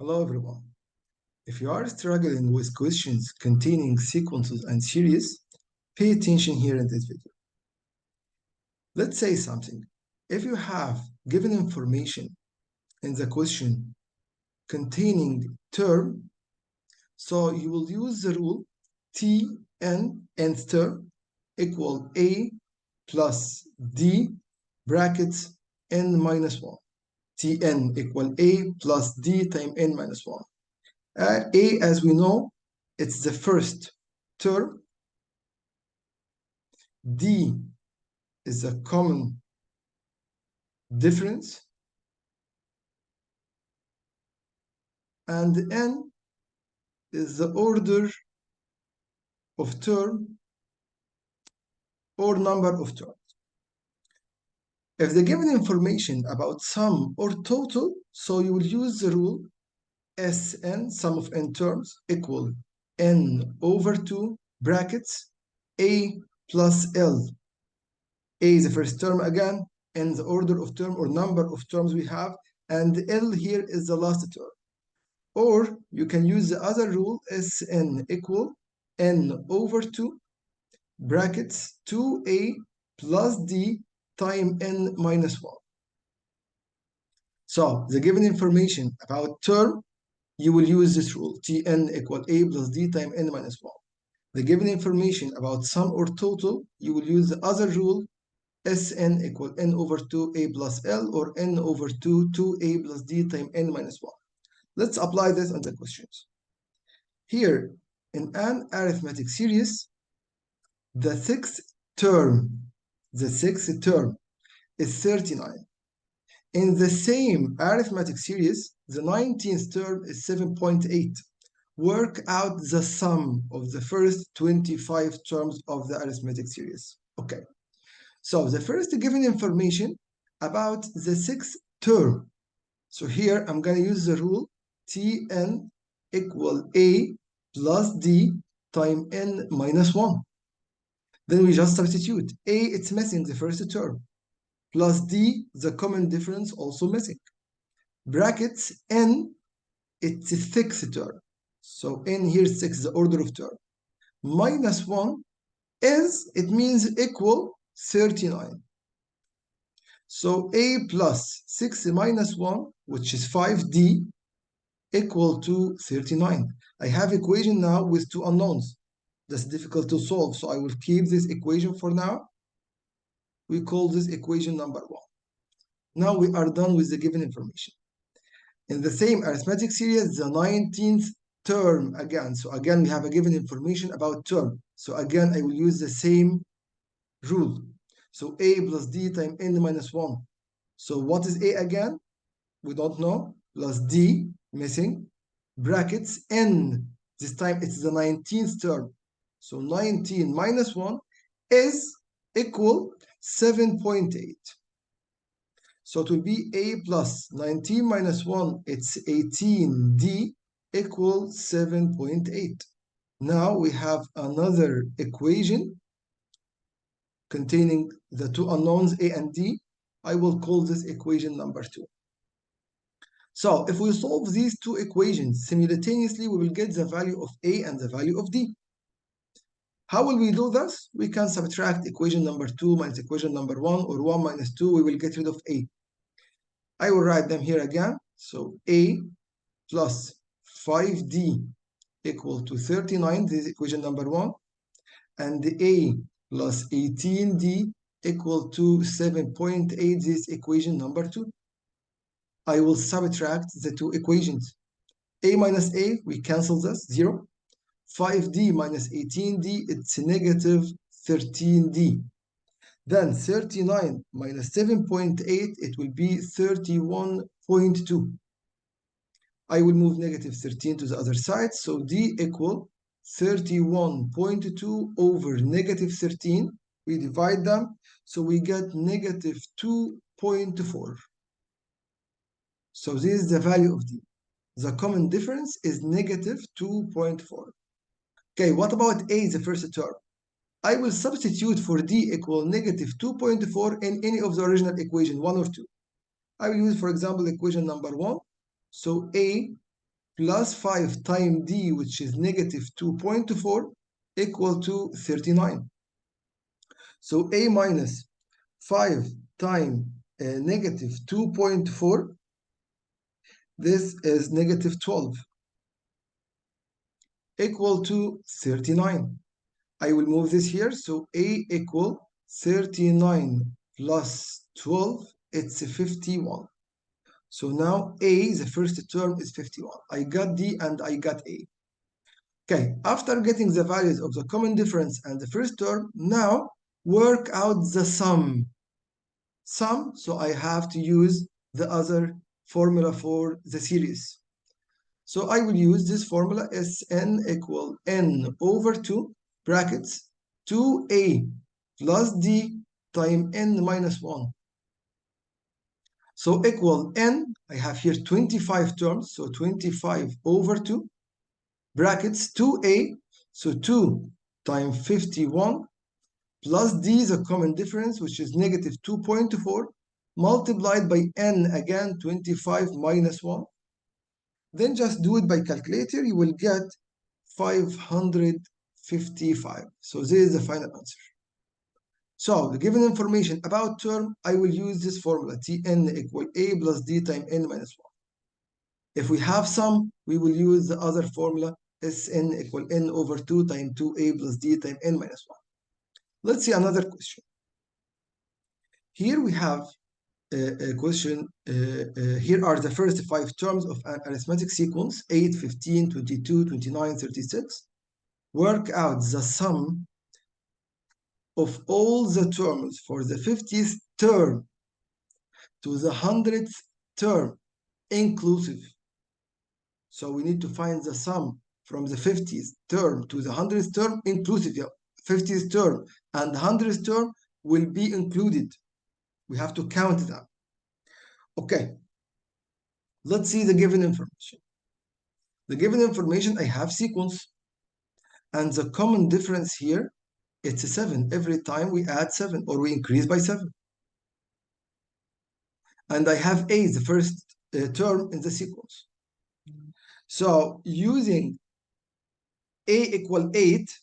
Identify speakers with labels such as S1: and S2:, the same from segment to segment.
S1: Hello everyone. If you are struggling with questions containing sequences and series, pay attention here in this video. Let's say something. If you have given information in the question containing term, so you will use the rule Tn nth term equal a plus d brackets n minus 1. Tn equal a plus d times n minus 1. A, as we know, it's the first term. D is a common difference. And N is the order of term or number of terms. If the given information about sum or total, so you will use the rule Sn, sum of n terms, equal n over 2 brackets a plus l. A is the first term again, n the order of term or number of terms we have, and l here is the last term. Or you can use the other rule, Sn equal n over 2 brackets 2a plus d times n minus 1. So the given information about term, you will use this rule, Tn equal a plus d times n minus 1. The given information about sum or total, you will use the other rule, Sn equal n over 2a plus l, or n over 2, 2a plus d times n minus 1. Let's apply this on the questions. Here, in an arithmetic series, the sixth term is 39. In the same arithmetic series, the 19th term is 7.8. Work out the sum of the first 25 terms of the arithmetic series. Okay, so the first given information about the sixth term. So here I'm going to use the rule Tn equal a plus d times n minus 1. Then we just substitute. A, it's missing the first term. Plus d, the common difference, also missing. Brackets n, it's a sixth term. So n here is 6, the order of term. Minus 1 is, it means equal 39. So a plus 6 minus 1, which is 5d, equal to 39. I have equation now with two unknowns. That's difficult to solve, so I will keep this equation for now. We call this equation number 1. Now we are done with the given information. In the same arithmetic series, the 19th term again. So again, we have a given information about term. So again, I will use the same rule. So a plus d times n minus 1. So what is a again? We don't know. Plus d, missing. Brackets n. This time it's the 19th term. So 19 minus 1 is equal 7.8. So it will be a plus 19 minus 1, it's 18d equal 7.8. Now we have another equation containing the two unknowns a and d. I will call this equation number 2. So if we solve these two equations simultaneously, we will get the value of a and the value of d. How will we do this? We can subtract equation number 2 minus equation number 1, or 1 minus 2, we will get rid of a. I will write them here again. So a plus 5d equal to 39, this is equation number 1, and a plus 18d equal to 7.8, this is equation number 2. I will subtract the two equations. A minus a, we cancel this, 0. 5d minus 18d, it's negative 13d. Then 39 minus 7.8, it will be 31.2. I will move negative 13 to the other side, so d equal 31.2 over negative 13. We divide them, so we get negative 2.4. So this is the value of d. The common difference is negative 2.4. Okay, what about a, the first term? I will substitute for d equal negative 2.4 in any of the original equation, 1 or 2. I will use, for example, equation number 1. So a plus 5 times d, which is negative 2.4, equal to 39. So a minus 5 times negative 2.4, this is negative 12, equal to 39. I will move this here, so a equal 39 plus 12, it's 51. So now a, the first term, is 51. I got d and I got a. Okay, after getting the values of the common difference and the first term, now work out the sum. So I have to use the other formula for the series. So I will use this formula, Sn equal n over 2 brackets 2a plus d times n minus 1. So equal n, I have here 25 terms, so 25 over 2 brackets 2a, so 2 times 51 plus d, the common difference, which is negative 2.4, multiplied by n, again 25 minus 1. Then just do it by calculator, you will get 555. So this is the final answer. So the given information about term, I will use this formula, Tn equal a plus d times n minus 1. If we have sum, we will use the other formula, Sn equal n over 2 times 2a plus d times n minus 1. Let's see another question. Here we have a question. Here are the first 5 terms of an arithmetic sequence, 8, 15, 22, 29, 36. Work out the sum of all the terms for the 50th term to the 100th term inclusive. So we need to find the sum from the 50th term to the 100th term inclusive. 50th term and 100th term will be included. We have to count them. Okay, let's see the given information. The given information, I have sequence, and the common difference here, it's 7 every time we add 7 or we increase by 7. And I have a, the first term in the sequence. So using a equal 8,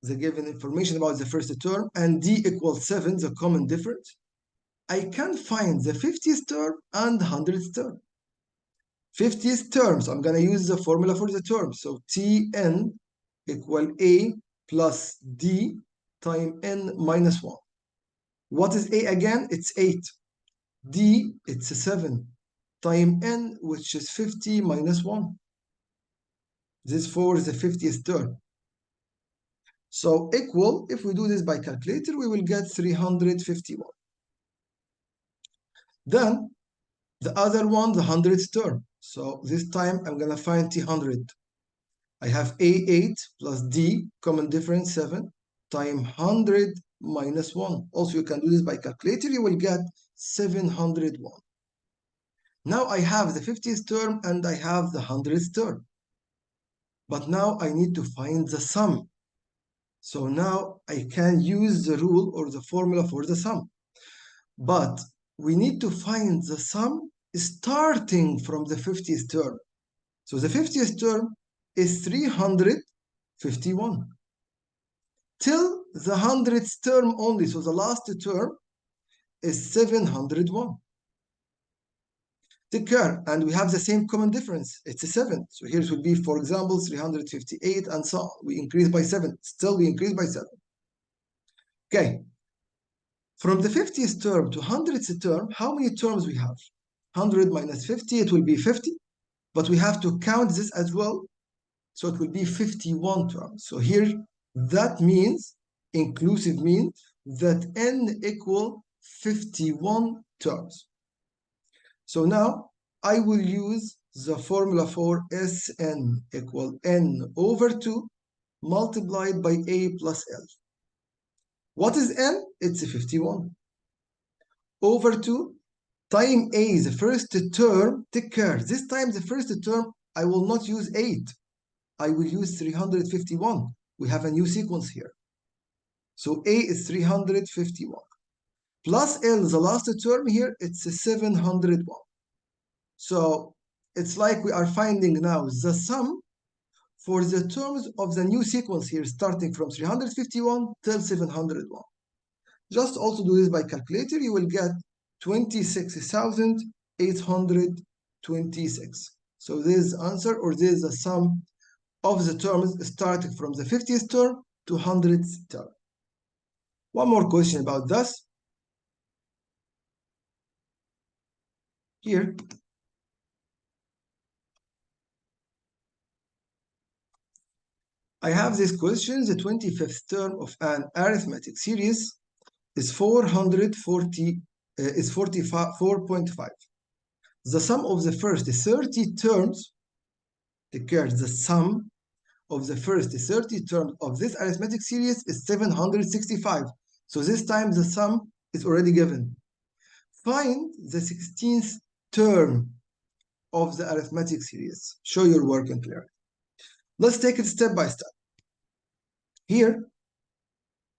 S1: the given information about the first term, and d equals 7, the common difference, I can find the 50th term and 100th term. 50th terms, I'm going to use the formula for the term. So Tn equal a plus d times n minus 1. What is a again? It's 8. D, it's 7 times n, which is 50 minus 1. This for the 50th term. So equal, if we do this by calculator, we will get 351. Then the other one, the 100th term. So this time I'm going to find T100. I have A8 plus D, common difference 7, times 100 minus 1. Also, you can do this by calculator, you will get 701. Now I have the 50th term and I have the 100th term. But now I need to find the sum. So now I can use the rule or the formula for the sum. But we need to find the sum starting from the 50th term. So the 50th term is 351 till the 100th term only. So the last term is 701. Take care, and we have the same common difference. It's a 7. So here it would be, for example, 358 and so on. We increase by 7. Still, we increase by 7. Okay. From the 50th term to 100th term, how many terms we have? 100 minus 50, it will be 50. But we have to count this as well. So it will be 51 terms. So here, that means, inclusive means, that n equal 51 terms. So now I will use the formula for Sn equal n over 2 multiplied by a plus l. What is n? It's 51. Over 2 time a, the first term, take care. This time the first term, I will not use 8. I will use 351. We have a new sequence here. So a is 351. Plus l, the last term here, it's 701. So it's like we are finding now the sum for the terms of the new sequence here, starting from 351 till 701. Just also do this by calculator, you will get 26,826. So this is the answer, or this is the sum of the terms starting from the 50th term to 100th term. One more question about this. Here, I have this question. The 25th term of an arithmetic series is 44.5. The sum of the first 30 terms, the sum of the first 30 terms of this arithmetic series is 765. So this time the sum is already given. Find the 16th term of the arithmetic series. Show your work in clear. Let's take it step by step. Here,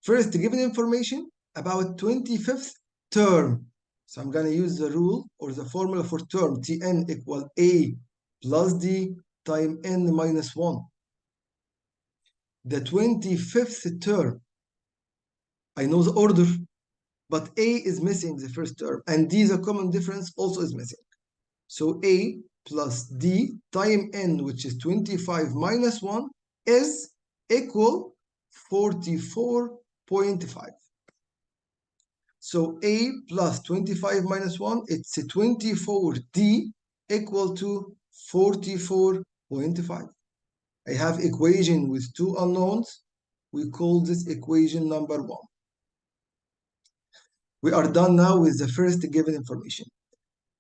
S1: first given information about 25th term. So I'm going to use the rule or the formula for term Tn equal A plus D times n minus 1. The 25th term, I know the order, but A is missing the first term, and D, the common difference, also is missing. So A plus D times n, which is 25 minus 1, is equal 44.5. So A plus 25 minus 1, it's a 24D equal to 44.5. I have equation with two unknowns. We call this equation number 1. We are done now with the first given information.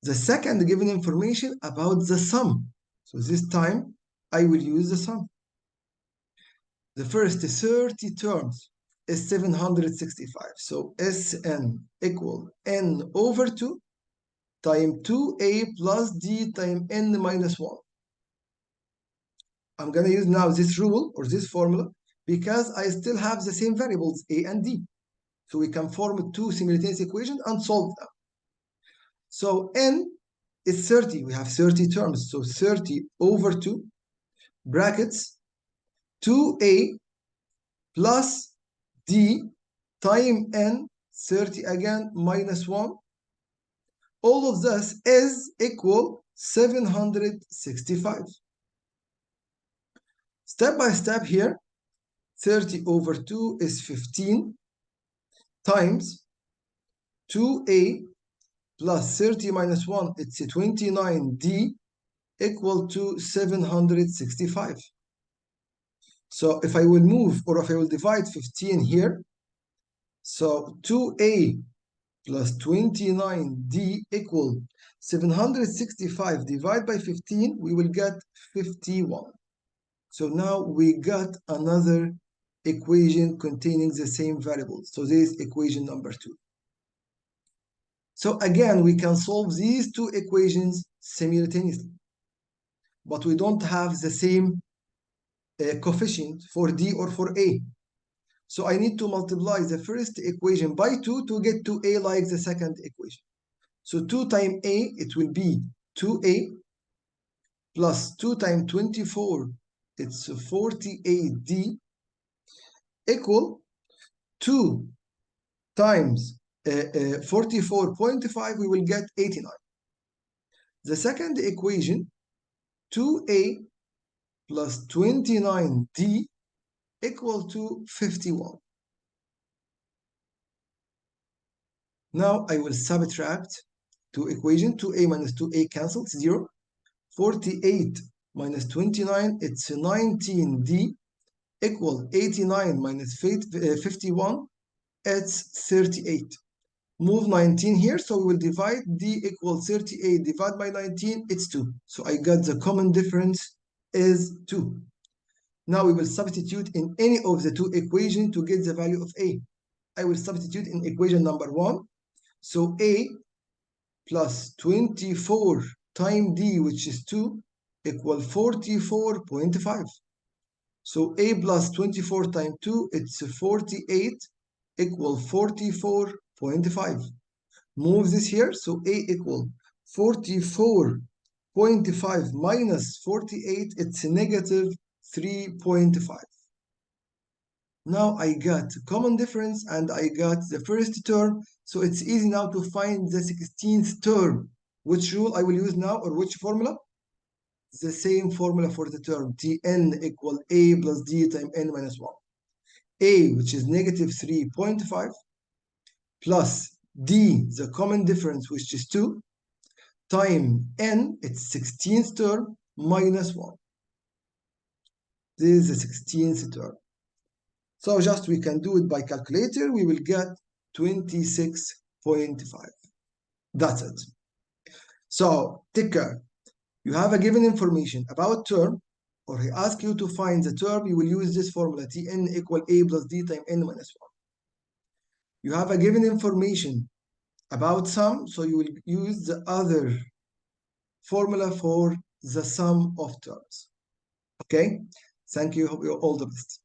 S1: The second given information about the sum. So this time I will use the sum. The first 30 terms is 765. So Sn equal n over 2 times 2a plus d times n minus 1. I'm going to use now this rule or this formula because I still have the same variables a and d. So we can form two simultaneous equations and solve them. So n is 30. We have 30 terms. So 30 over 2 brackets 2a plus d times n, 30 again, minus 1. All of this is equal 765. Step by step here, 30 over 2 is 15 times 2a plus 30 minus 1, it's a 29d equal to 765. So if I will move or if I will divide 15 here, so 2a plus 29d equal 765 divided by 15, we will get 51. So now we got another equation containing the same variables. So this is equation number 2. So again, we can solve these two equations simultaneously, but we don't have the same coefficient for D or for A. So I need to multiply the first equation by 2 to get to A like the second equation. So 2 times A, it will be 2A plus 2 times 24, it's 48D equal 2 times 44.5, we will get 89. The second equation, 2A plus 29D equal to 51. Now I will subtract two equations, 2A minus 2A cancels, 0. 48 minus 29, it's 19D equal 89 minus 51, it's 38. Move 19 here, so we will divide D equals 38 divided by 19, it's 2. So I got the common difference is 2. Now we will substitute in any of the two equations to get the value of A. I will substitute in equation number 1. So A plus 24 times D, which is 2, equal 44.5. So A plus 24 times 2, it's 48, equal 44.5. Move this here, so A equal 44.5 0.5 minus 48, it's negative 3.5. Now I got common difference and I got the first term, so it's easy now to find the 16th term. Which rule I will use now, or which formula? The same formula for the term Tn equal A plus D times n minus 1. A, which is negative 3.5, plus D, the common difference, which is 2, times n, its 16th term, minus 1. This is the 16th term. So just we can do it by calculator, we will get 26.5. That's it. So take care. You have a given information about term, or he asks you to find the term, you will use this formula, Tn equal A plus D times n minus 1. You have a given information about sum, so you will use the other formula for the sum of terms. Okay? Thank you. Hope you all the best.